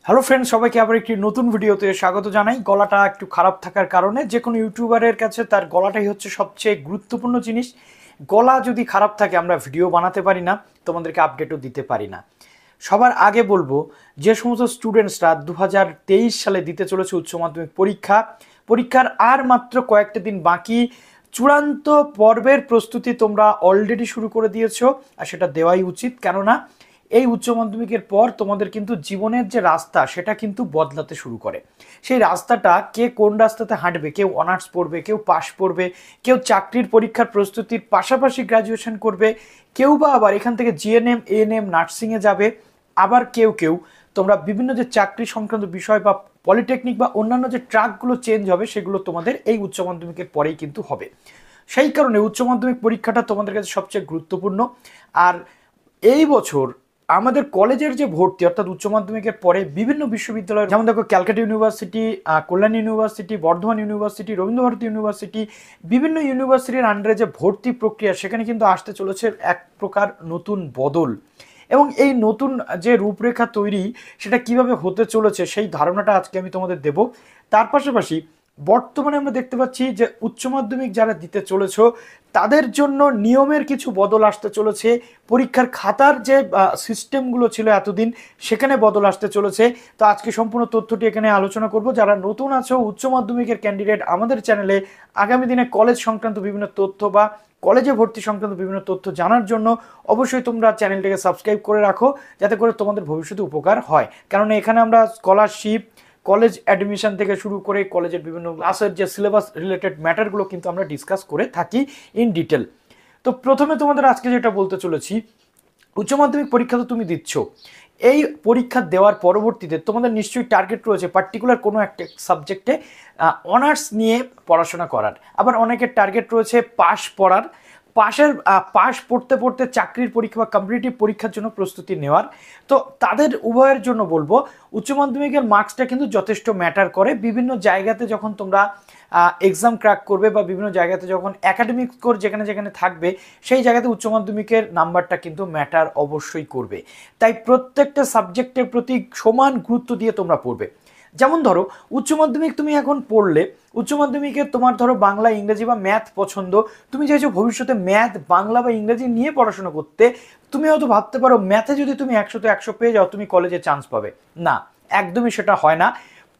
Hello friends, সবাইকে আবার একটি নতুন ভিডিওতে স্বাগত জানাই। গলাটা একটু খারাপ থাকার কারণে যে কোনো ইউটিউবারের কাছে তার গলাটাই হচ্ছে সবচেয়ে গুরুত্বপূর্ণ জিনিস। গলা যদি খারাপ থাকে আমরা ভিডিও বানাতে পারি না, তোমাদেরকে আপডেটও দিতে পারি না। সবার আগে বলবো, যে সমস্ত স্টুডেন্টসরা 2023 সালে দিতে চলেছে উচ্চ মাধ্যমিক পরীক্ষার আর মাত্র কয়েকটা দিন বাকি, চূড়ান্ত পর্বের প্রস্তুতি তোমরা অলরেডি শুরু করে দিয়েছো, আর সেটা দেওয়াই উচিত। কেননা এই উচ্চ মাধ্যমিকের পর তোমাদের কিন্তু জীবনের যে রাস্তা সেটা কিন্তু বদলাতে শুরু করে। সেই রাস্তাটা কে কোন রাস্তাতে হাঁটবে, কেউ অনার্স পড়বে, কেউ পাশ পড়বে, কেউ চাকরির পরীক্ষার প্রস্তুতির পাশাপাশি গ্র্যাজুয়েশন করবে, কেউ বা আবার এখান থেকে জিএনএম এএনএম নার্সিংয়ে যাবে, আবার কেউ কেউ তোমরা বিভিন্ন যে চাকরি সংক্রান্ত বিষয় বা পলিটেকনিক বা অন্যান্য যে ট্র্যাকগুলো চেঞ্জ হবে সেগুলো তোমাদের এই উচ্চ মাধ্যমিকের পরেই কিন্তু হবে। সেই কারণে উচ্চ মাধ্যমিক পরীক্ষাটা তোমাদের কাছে সবচেয়ে গুরুত্বপূর্ণ। আর এই বছর আমাদের কলেজের যে ভর্তি অর্থাৎ উচ্চ মাধ্যমিকের পরে বিভিন্ন বিশ্ববিদ্যালয়, যেমন দেখো ক্যালকাটা ইউনিভার্সিটি, কল্যাণ university, Bardhaman university, Rabindra Bharati university, বিভিন্ন ইউনিভার্সিটির আন্ডারে যে ভর্তি প্রক্রিয়া সেখানে কিন্তু আসতে চলেছে এক প্রকার নতুন বদল। এবং এই নতুন যে রূপরেখা তৈরি সেটা কিভাবে হতে চলেছে সেই ধারণাটা আজকে আমি তোমাদের দেব। তার পাশাপাশি বর্তমানে আমরা দেখতে পাচ্ছি যে উচ্চ মাধ্যমিক যারা দিতে চলেছ তাদের জন্য নিয়মের কিছু বদল আসতে চলেছে। পরীক্ষার খাতার যে সিস্টেমগুলো ছিল এতদিন সেখানে বদল আসতে চলেছে। তো আজকে সম্পূর্ণ তথ্যটি এখানে আলোচনা করব। যারা নতুন আছো উচ্চ মাধ্যমিকের ক্যান্ডিডেট, আমাদের চ্যানেলে আগামী দিনে কলেজ সংক্রান্ত বিভিন্ন তথ্য বা কলেজে ভর্তি সংক্রান্ত বিভিন্ন তথ্য জানার জন্য অবশ্যই তোমরা চ্যানেলটিকে সাবস্ক্রাইব করে রাখো, যাতে করে তোমাদের ভবিষ্যতে উপকার হয়। কারণ এখানে আমরা স্কলারশিপ, কলেজ অ্যাডমিশন থেকে শুরু করে কলেজের বিভিন্ন ক্লাসের যে সিলেবাস রিলেটেড ম্যাটারগুলো কিন্তু আমরা ডিসকাস করে থাকি ইন ডিটেল। তো প্রথমে তোমাদের আজকে যেটা বলতে চলেছি, উচ্চ মাধ্যমিক পরীক্ষা তো তুমি দিচ্ছ, এই পরীক্ষা দেওয়ার পরবর্তীতে তোমাদের নিশ্চয়ই টার্গেট রয়েছে পার্টিকুলার কোনো একটা সাবজেক্টে অনার্স নিয়ে পড়াশোনা করার। আবার অনেকের টার্গেট রয়েছে পাশ পড়ার, পাশ পড়তে পড়তে চাকরির পরীক্ষা বা কম্পিটিটিভ পরীক্ষার জন্য প্রস্তুতি নেওয়ার। তো তাদের উভয়ের জন্য বলবো, উচ্চ মাধ্যমিকের মার্কসটা কিন্তু যথেষ্ট ম্যাটার করে। বিভিন্ন জায়গাতে যখন তোমরা এক্সাম ক্র্যাক করবে বা বিভিন্ন জায়গাতে যখন একাডেমিক স্কোর যেখানে যেখানে থাকবে সেই জায়গাতে উচ্চ মাধ্যমিকের নাম্বারটা কিন্তু ম্যাটার অবশ্যই করবে। তাই প্রত্যেকটা সাবজেক্টের প্রতি সমান গুরুত্ব দিয়ে তোমরা পড়বে। যেমন ধরো উচ্চ মাধ্যমিক তুমি এখন পড়লে, উচ্চ মাধ্যমিকে তোমার ধরো বাংলা, ইংরেজি বা ম্যাথ পছন্দ, তুমি চাইছো ভবিষ্যতে ম্যাথ, বাংলা বা ইংরেজি নিয়ে পড়াশোনা করতে। তুমি হয়তো ভাবতে পারো ম্যাথে যদি তুমি 100-তে 100 পেয়ে যাও তুমি কলেজে চান্স পাবে। না, একদমই সেটা হয় না।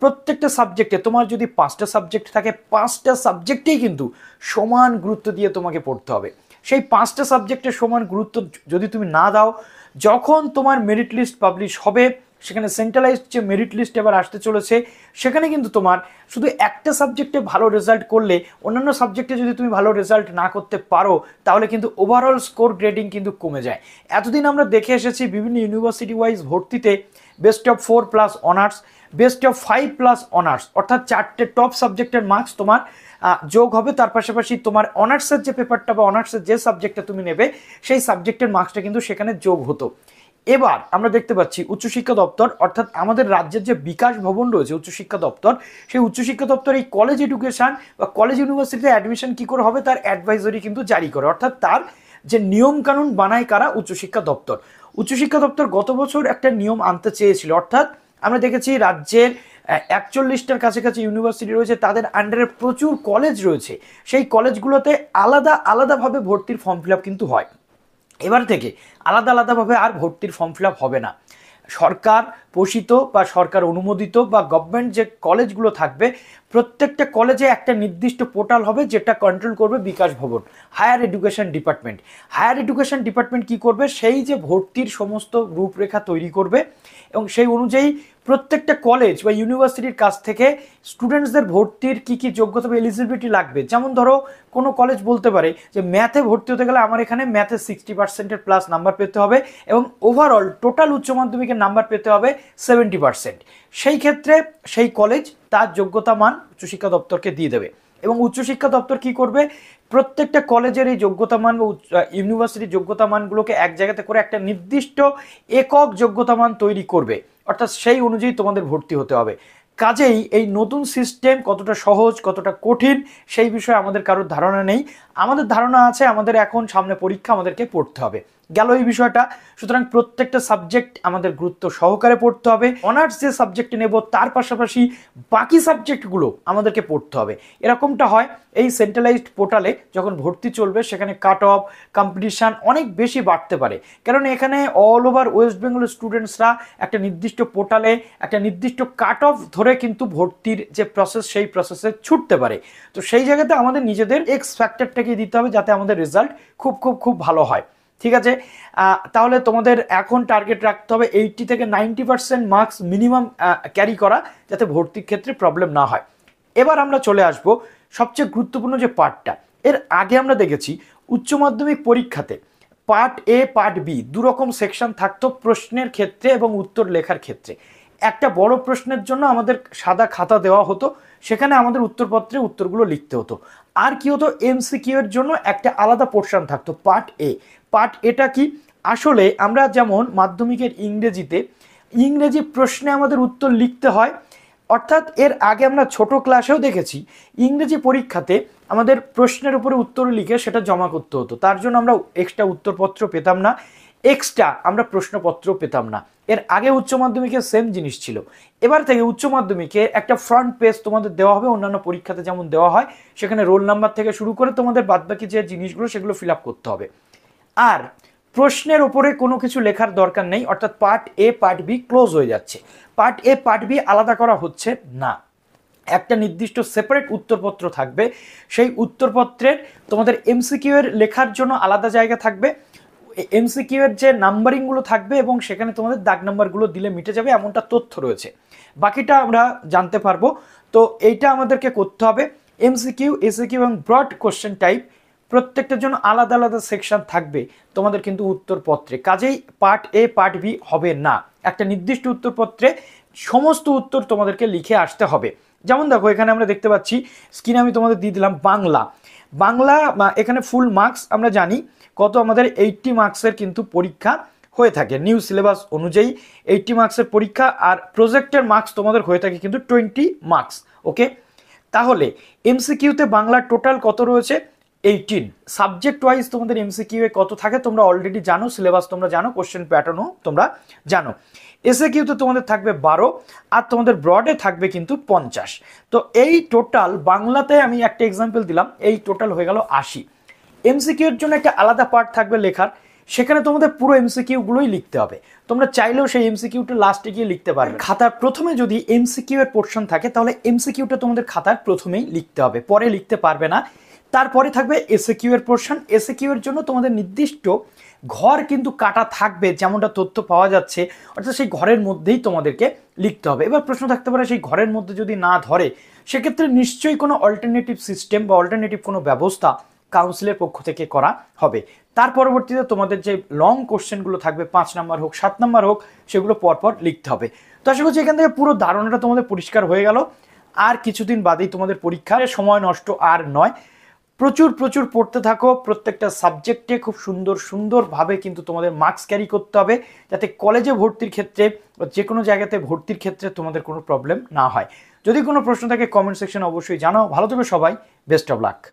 প্রত্যেকটা সাবজেক্টে তোমার যদি 5টা সাবজেক্ট থাকে, 5টা সাবজেক্টেই কিন্তু সমান গুরুত্ব দিয়ে তোমাকে পড়তে হবে। সেই 5টা সাবজেক্টের সমান গুরুত্ব যদি তুমি না দাও, যখন তোমার মেরিট লিস্ট পাবলিশ হবে, সেখানে সেন্ট্রালাইজড যে মেরিট লিস্ট এবার আসতে চলেছে, সেখানে কিন্তু তোমার শুধু একটা সাবজেক্টে ভালো রেজাল্ট করলে অন্যান্য সাবজেক্টে যদি তুমি ভালো রেজাল্ট না করতে পারো তাহলে কিন্তু ওভারঅল স্কোর গ্রেডিং কিন্তু কমে যায়। এতদিন আমরা দেখে এসেছি বিভিন্ন ইউনিভার্সিটি ওয়াইজ ভর্তিতে best of 4 plus honours, best of 5 plus honours, অর্থাৎ 4টে টপ সাবজেক্টের মার্কস তোমার যোগ হবে। তার পাশাপাশি তোমার অনার্সের যে পেপারটা বা অনার্সের যে সাবজেক্টটা তুমি নেবে সেই সাবজেক্টের মার্কসটা কিন্তু সেখানে যোগ হতো। এবার আমরা দেখতে পাচ্ছি উচ্চশিক্ষা দপ্তর, অর্থাৎ আমাদের রাজ্যের যে বিকাশ ভবন রয়েছে উচ্চশিক্ষা দপ্তর, সেই উচ্চশিক্ষা দপ্তর এই কলেজ এডুকেশন বা কলেজ ইউনিভার্সিটিতে অ্যাডমিশন কি করে হবে তার অ্যাডভাইজরি কিন্তু জারি করে, অর্থাৎ তার যে নিয়ম কানুন বানায় কারা, উচ্চশিক্ষা দপ্তর। উচ্চশিক্ষা দপ্তর গত বছর একটা নিয়ম আনতে চেয়েছিল, অর্থাৎ আমরা দেখেছি রাজ্যের 41টার কাছাকাছি ইউনিভার্সিটি রয়েছে, তাদের আন্ডারে প্রচুর কলেজ রয়েছে। সেই কলেজগুলোতে আলাদা আলাদাভাবে ভর্তির ফর্ম ফিল আপ কিন্তু হয়। এবার থেকে আলাদা আলাদাভাবে আর ভর্তির ফর্ম ফিল আপ হবে না। সরকার পোষিত বা সরকার অনুমোদিত বা গভর্নমেন্ট যে কলেজগুলো থাকবে, প্রত্যেকটা কলেজে একটা নির্দিষ্ট পোর্টাল হবে যেটা কন্ট্রোল করবে Bikash Bhaban, higher education department. Higher education department কি করবে, সেই যে ভর্তির সমস্ত রূপরেখা তৈরি করবে এবং সেই অনুযায়ী প্রত্যেকটা কলেজ বা ইউনিভার্সিটির কাছ থেকে স্টুডেন্টসদের ভর্তির কি কি যোগ্যতা বা এলিজিবিলিটি লাগবে। যেমন ধরো কোনো কলেজ বলতে পারে যে ম্যাথে ভর্তি হতে গেলে আমার এখানে ম্যাথে 60% প্লাস নাম্বার পেতে হবে এবং ওভারঅল টোটাল উচ্চ মাধ্যমিকের নাম্বার পেতে হবে 70%। সেই ক্ষেত্রে সেই কলেজ তার যোগ্যতা মান উচ্চশিক্ষা দপ্তরকে দিয়ে দেবে এবং উচ্চশিক্ষা দপ্তর কি করবে, প্রত্যেকটা কলেজের এই যোগ্যতা মান বা ইউনিভার্সিটির যোগ্যতা মানগুলোকে এক জায়গাতে করে একটা নির্দিষ্ট একক যোগ্যতা মান তৈরি করবে, অর্থাৎ সেই অনুযায়ী তোমাদের ভর্তি হতে হবে। কাজেই এই নতুন সিস্টেম কতটা সহজ কতটা কঠিন সেই বিষয়ে আমাদের কারোর ধারণা নেই। আমাদের ধারণা আছে আমাদের এখন সামনে পরীক্ষা, আমাদেরকে পড়তে হবে। গেল এই বিষয়টা। সুতরাং প্রত্যেকটা সাবজেক্ট আমাদের গুরুত্ব সহকারে পড়তে হবে। অনার্স যে সাবজেক্টে নেব তার পাশাপাশি বাকি সাবজেক্টগুলো আমাদেরকে পড়তে হবে। এরকমটা হয় এই সেন্ট্রালাইজড পোর্টালে যখন ভর্তি চলবে সেখানে কাট অফ কম্পিটিশান অনেক বেশি বাড়তে পারে, কারণ এখানে অল ওভার ওয়েস্ট বেঙ্গল স্টুডেন্টসরা একটা নির্দিষ্ট পোর্টালে একটা নির্দিষ্ট কাট অফ ধরে কিন্তু ভর্তির যে প্রসেস সেই প্রসেসে ছুটতে পারে। তো সেই জায়গাতে আমাদের নিজেদের এক্স ফ্যাক্টরটাকে দিতে হবে যাতে আমাদের রেজাল্ট খুব খুব খুব ভালো হয়। ঠিক আছে, তাহলে তোমাদের এখন টার্গেট রাখতে হবে 80 থেকে 90% মার্কস মিনিমাম ক্যারি করা, যাতে ভর্তির ক্ষেত্রে প্রবলেম না হয়। এবার আমরা চলে আসব সবচেয়ে গুরুত্বপূর্ণ যে পার্টটা। এর আগে আমরা দেখেছি উচ্চ মাধ্যমিক পরীক্ষাতে পার্ট এ পার্ট বি দুরকম সেকশন থাকতো প্রশ্নের ক্ষেত্রে এবং উত্তর লেখার ক্ষেত্রে। একটা বড় প্রশ্নের জন্য আমাদের সাদা খাতা দেওয়া হতো, সেখানে আমাদের উত্তরপত্রে উত্তরগুলো লিখতে হতো। আর কি হতো, এমসিকিউ এর জন্য একটা আলাদা পোর্শন থাকতো পার্ট এ। পার্ট এটা কি, আসলে আমরা যেমন মাধ্যমিকের ইংরেজি প্রশ্নে আমাদের উত্তর লিখতে হয়, অর্থাৎ এর আগে আমরা ছোট ক্লাসেও দেখেছি ইংরেজি পরীক্ষাতে আমাদের প্রশ্নের উপরে উত্তর লিখে সেটা জমা করতে হতো, তার জন্য আমরা এক্সট্রা উত্তরপত্র পেতাম না, এক্সট্রা আমরা প্রশ্নপত্র পেতাম না। এর আগে উচ্চ মাধ্যমিকে সেম জিনিস ছিল। এবার থেকে উচ্চ মাধ্যমিকে একটা ফ্রন্ট পেজ তোমাদের দেওয়া হবে, অন্যান্য পরীক্ষাতে যেমন দেওয়া হয়, সেখানে রোল নাম্বার থেকে শুরু করে তোমাদের বাদবাকি যে জিনিসগুলো সেগুলো ফিল আপ করতে হবে। আর প্রশ্নের ওপরে কোনো কিছু লেখার দরকার নেই, অর্থাৎ part A part B close হয়ে যাচ্ছে। পার্ট এ পার্ট বি আলাদা করা হচ্ছে না, একটা নির্দিষ্ট সেপারেট উত্তরপত্র থাকবে। সেই উত্তরপত্রের তোমাদের এমসিকিউ এর লেখার জন্য আলাদা জায়গা থাকবে, এমসিকিউ এর যে নাম্বারিংগুলো থাকবে এবং সেখানে তোমাদের দাগ নাম্বারগুলো দিলে মিটে যাবে এমনটা তথ্য রয়েছে। বাকিটা আমরা জানতে পারবো। তো এইটা আমাদেরকে করতে হবে। এমসিকিউ, এসিকিউ এবং ব্রড কোশ্চেন টাইপ প্রত্যেকটার জন্য আলাদা আলাদা সেকশন থাকবে তোমাদের কিন্তু উত্তরপত্রে। কাজেই পার্ট এ পার্ট বি হবে না, একটা নির্দিষ্ট উত্তরপত্রে সমস্ত উত্তর তোমাদেরকে লিখে আসতে হবে। যেমন দেখো এখানে আমরা দেখতে পাচ্ছি, স্ক্রিনে আমি তোমাদের দিয়ে দিলাম বাংলা এখানে ফুল মার্কস আমরা জানি কত, আমাদের 80 মার্কসের কিন্তু পরীক্ষা হয়ে থাকে নিউ সিলেবাস অনুযায়ী। 80 মার্কসের পরীক্ষা, আর প্রজেক্টের মার্কস তোমাদের হয়ে থাকে কিন্তু 20 মার্কস। ওকে, তাহলে এমসিকিউতে বাংলা টোটাল কত রয়েছে, 18। সাবজেক্ট ওয়াইজ তোমাদের এমসিকিউ এ কত থাকে তোমরা অলরেডি জানো, সিলেবাস তোমরা জানো, কোশ্চেন প্যাটার্নও তোমরা জানো। এসএকিউতে তোমাদের থাকবে 12, আর তোমাদের ব্রডে থাকবে কিন্তু 50। তো এই টোটাল বাংলাতে আমি একটা এক্সাম্পল দিলাম, এই টোটাল হয়ে গেল 80। এমসিকিউ এর জন্য একটা আলাদা পার্ট থাকবে লেখার, সেখানে তোমাদের পুরো এমসিকিউ গুলোই লিখতে হবে। তোমরা চাইলেও সেই এমসিকিউটা লাস্টে গিয়ে লিখতে পারবে। খাতার প্রথমে যদি এমসিকিউ এর পোর্শন থাকে তাহলে এমসিকিউটা তোমাদের খাতার প্রথমেই লিখতে হবে, পরে লিখতে পারবে না। তারপরে থাকবে এসএকিউ এর পোর্শন। এসএকিউ এর জন্য তোমাদের নির্দিষ্ট ঘর কিন্তু কাটা থাকবে, যেমনটা তথ্য পাওয়া যাচ্ছে, অর্থাৎ সেই ঘরের মধ্যেই তোমাদেরকে লিখতে হবে। এবার প্রশ্ন থাকতে পারে সেই ঘরের মধ্যে যদি না ধরে, সেক্ষেত্রে নিশ্চয়ই কোনো অল্টারনেটিভ সিস্টেম বা অল্টারনেটিভ কোনো ব্যবস্থা কাউন্সিলের পক্ষ থেকে করা হবে। তার পরবর্তীতে তোমাদের যে লং কোশ্চেনগুলো থাকবে 5 নাম্বার হোক 7 নাম্বার হোক, সেগুলো পরপর লিখতে হবে। তো আশা করছি এখান থেকে পুরো ধারণাটা তোমাদের পরিষ্কার হয়ে গেল। আর কিছুদিন বাদেই তোমাদের পরীক্ষার, সময় নষ্ট আর নয়। প্রচুর প্রচুর পড়তে থাকো, প্রত্যেকটা সাবজেক্টে খুব সুন্দরভাবে কিন্তু তোমাদের মার্কস ক্যারি করতে হবে, যাতে কলেজে ভর্তির ক্ষেত্রে যে কোনো জায়গাতে ভর্তির ক্ষেত্রে তোমাদের কোনো প্রবলেম না হয়। যদি কোনো প্রশ্ন থাকে কমেন্ট সেকশনে অবশ্যই জানাও। ভালো থেকো সবাই, বেস্ট অফ লাক।